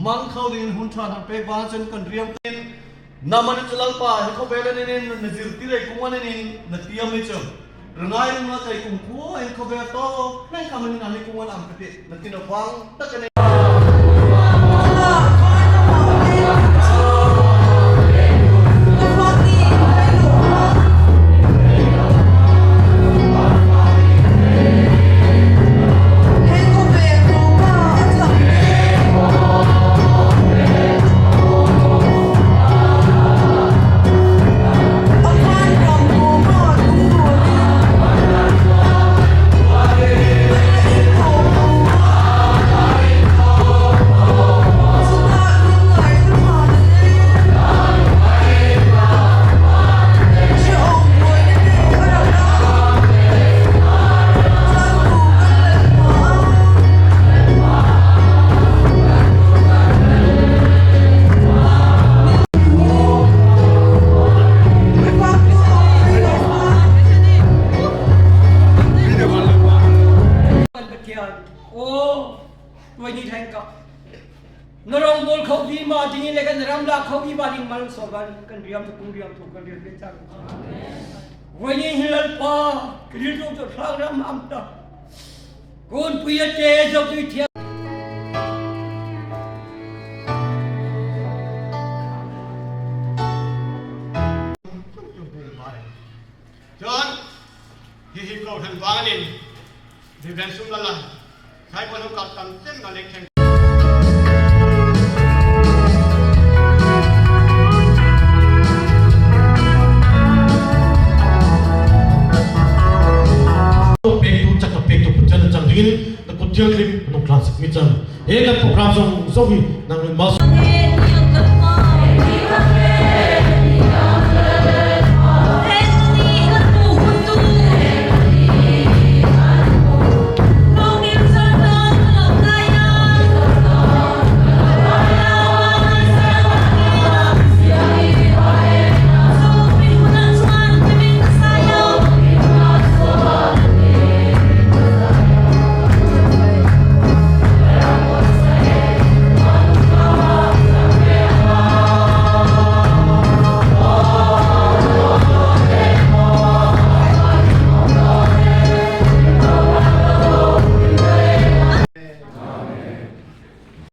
mang khâu din hun than han pe ba chen kan riam ten naman chalal pa ko bele nin na zirti re kuman nin na tiam me cham rangai na kai kum ko en ko be to nai kaman na ni kuman am kate na tinawang takane Narong khâu vi mà thì như cái naram la khâu vi ba ding mal so ban kan riam tu kan riam pe chang với như hilal pa kri tu to sang ram am ta kon puya che jo tu thia John hi ko than wangin di ben sum la khai ko ka tam tem na lek theng Pektu pujan cang dingin, nak pujan krim, nak transit macam. Program song sogi, nang mas.